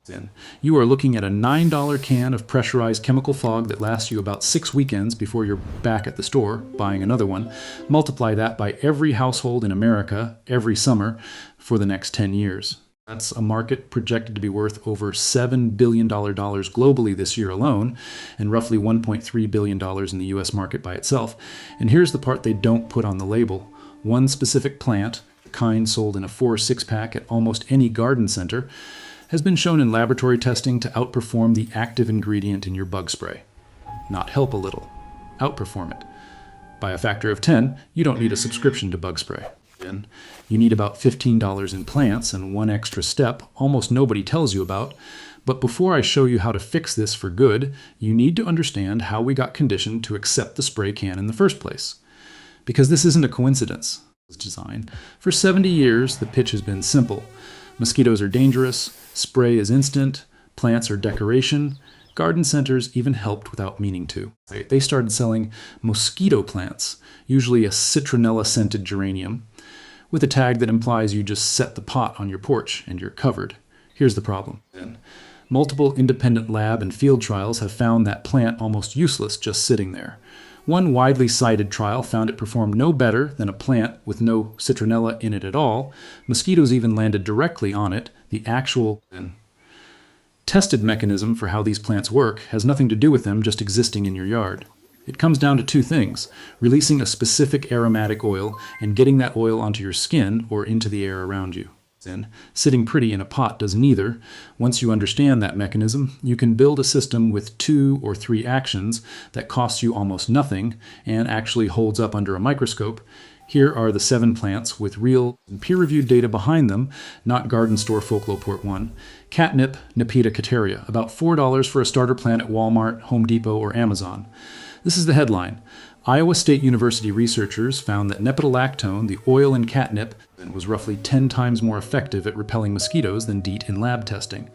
in. You are looking at a $9 can of pressurized chemical fog that lasts you about 6 weekends before you're back at the store buying another one. Multiply that by every household in America every summer for the next 10 years. That's a market projected to be worth over $7 billion globally this year alone, and roughly $1.3 billion in the US market by itself. And here's the part they don't put on the label. One specific plant, the kind sold in a 4 or 6-pack at almost any garden center, has been shown in laboratory testing to outperform the active ingredient in your bug spray. Not help a little, outperform it. By a factor of 10, you don't need a subscription to bug spray. You need about $15 in plants and one extra step almost nobody tells you about. But before I show you how to fix this for good, you need to understand how we got conditioned to accept the spray can in the first place. Because this isn't a coincidence. Design. For 70 years, the pitch has been simple. Mosquitoes are dangerous, spray is instant, plants are decoration. Garden centers even helped without meaning to. They started selling mosquito plants, usually a citronella-scented geranium, with a tag that implies you just set the pot on your porch and you're covered. Here's the problem. Multiple independent lab and field trials have found that plant almost useless just sitting there. One widely cited trial found it performed no better than a plant with no citronella in it at all. Mosquitoes even landed directly on it. The actual tested mechanism for how these plants work has nothing to do with them just existing in your yard. It comes down to two things: releasing a specific aromatic oil and getting that oil onto your skin or into the air around you. Sitting pretty in a pot does neither. Once you understand that mechanism, you can build a system with 2 or 3 actions that costs you almost nothing and actually holds up under a microscope. Here are the 7 plants with real peer-reviewed data behind them, not garden store folklore port 1. Catnip, Nepeta cateria, about $4 for a starter plant at Walmart, Home Depot, or Amazon. This is the headline. Iowa State University researchers found that nepentolactone, the oil in catnip, was roughly 10 times more effective at repelling mosquitoes than DEET in lab testing.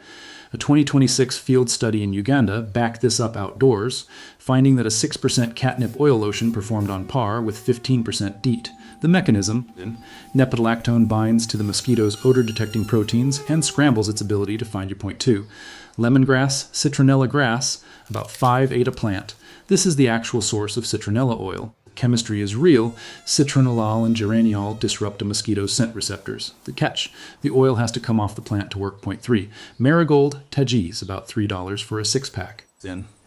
A 2026 field study in Uganda backed this up outdoors, finding that a 6% catnip oil lotion performed on par with 15% DEET. The mechanism, nepentolactone binds to the mosquito's odor-detecting proteins and scrambles its ability to find your point 2. Lemongrass, citronella grass, about 5/8 a plant. This is the actual source of citronella oil. Chemistry is real. Citronellol and geraniol disrupt a mosquito's scent receptors. The catch: the oil has to come off the plant to work point 3. Marigold, Tagees, about $3 for a 6-pack.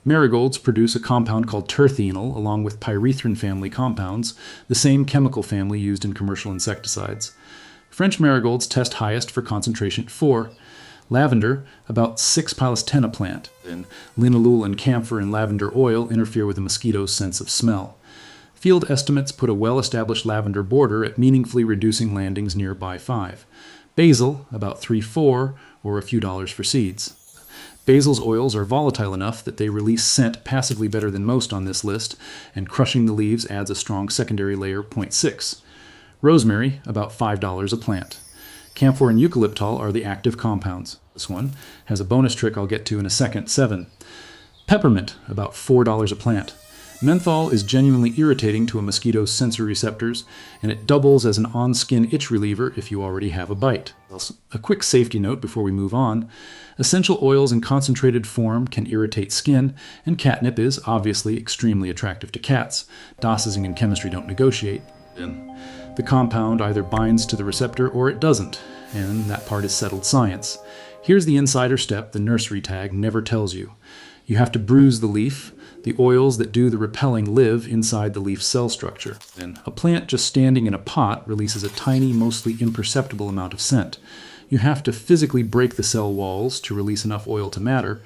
Marigolds produce a compound called terphenol along with pyrethrin family compounds, the same chemical family used in commercial insecticides. French marigolds test highest for concentration 4. Lavender, about 6 × 10 a plant. Linalool and camphor in lavender oil interfere with the mosquito's sense of smell. Field estimates put a well-established lavender border at meaningfully reducing landings nearby 5. Basil, about 3/4, or a few dollars for seeds. Basil's oils are volatile enough that they release scent passively better than most on this list, and crushing the leaves adds a strong secondary layer, 0.6. Rosemary, about $5 a plant. Camphor and eucalyptol are the active compounds. This one has a bonus trick I'll get to in a second, 7. Peppermint, about $4 a plant. Menthol is genuinely irritating to a mosquito's sensory receptors, and it doubles as an on-skin itch reliever if you already have a bite. A quick safety note before we move on. Essential oils in concentrated form can irritate skin, and catnip is obviously extremely attractive to cats. Dosing and chemistry don't negotiate. The compound either binds to the receptor or it doesn't, and that part is settled science. Here's the insider step the nursery tag never tells you. You have to bruise the leaf. The oils that do the repelling live inside the leaf cell structure. A plant just standing in a pot releases a tiny, mostly imperceptible amount of scent. You have to physically break the cell walls to release enough oil to matter.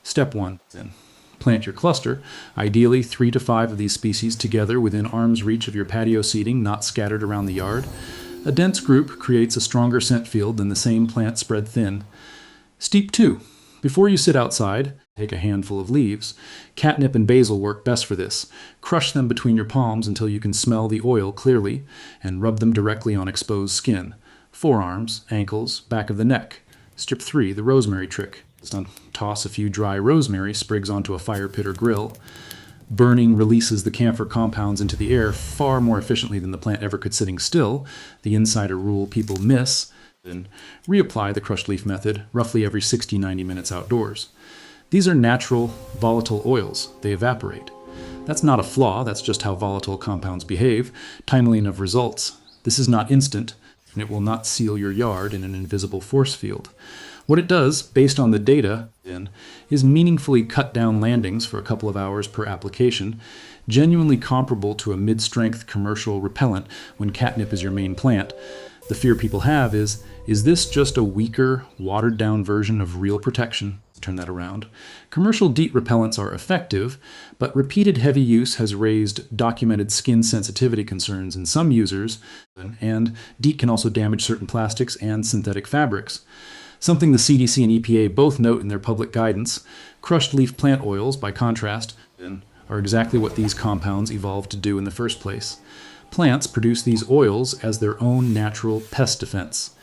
Step 1. Plant your cluster, ideally 3 to 5 of these species together within arm's reach of your patio seating, not scattered around the yard. A dense group creates a stronger scent field than the same plant spread thin. Step 2. Before you sit outside, take a handful of leaves. Catnip and basil work best for this. Crush them between your palms until you can smell the oil clearly, and rub them directly on exposed skin. Forearms, ankles, back of the neck. Step 3, the rosemary trick. Toss a few dry rosemary sprigs onto a fire pit or grill. Burning releases the camphor compounds into the air far more efficiently than the plant ever could sitting still, the insider rule people miss. Then reapply the crushed leaf method roughly every 60-90 minutes outdoors. These are natural, volatile oils. They evaporate. That's not a flaw, that's just how volatile compounds behave. Timeline of results. This is not instant, and it will not seal your yard in an invisible force field. What it does, based on the data, is meaningfully cut down landings for a couple of hours per application, genuinely comparable to a mid-strength commercial repellent when catnip is your main plant. The fear people have is this just a weaker, watered-down version of real protection? Turn that around. Commercial DEET repellents are effective, but repeated heavy use has raised documented skin sensitivity concerns in some users, and DEET can also damage certain plastics and synthetic fabrics. Something the CDC and EPA both note in their public guidance. Crushed leaf plant oils, by contrast, are exactly what these compounds evolved to do in the first place. Plants produce these oils as their own natural pest defense.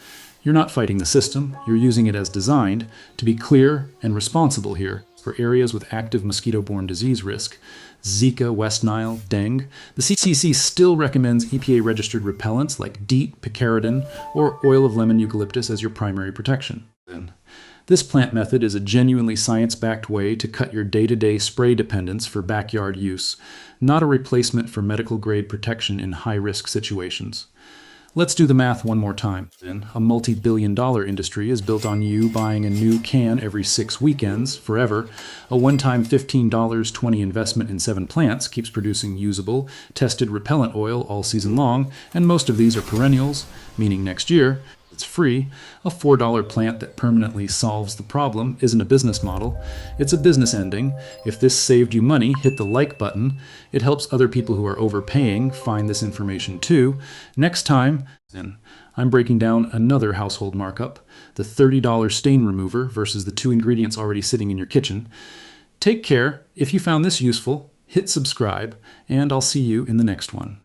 You're not fighting the system, you're using it as designed. To be clear and responsible here, for areas with active mosquito-borne disease risk, Zika, West Nile, dengue, the CDC still recommends EPA-registered repellents like DEET, picaridin, or oil of lemon eucalyptus as your primary protection. This plant method is a genuinely science-backed way to cut your day-to-day spray dependence for backyard use, not a replacement for medical-grade protection in high-risk situations. Let's do the math one more time. A multi-billion-dollar industry is built on you buying a new can every 6 weekends, forever. A one-time $15.20 investment in 7 plants keeps producing usable, tested repellent oil all season long, and most of these are perennials, meaning next year, it's free. A $4 plant that permanently solves the problem isn't a business model. It's a business ending. If this saved you money, hit the like button. It helps other people who are overpaying find this information too. Next time, I'm breaking down another household markup, the $30 stain remover versus the 2 ingredients already sitting in your kitchen. Take care. If you found this useful, hit subscribe, and I'll see you in the next one.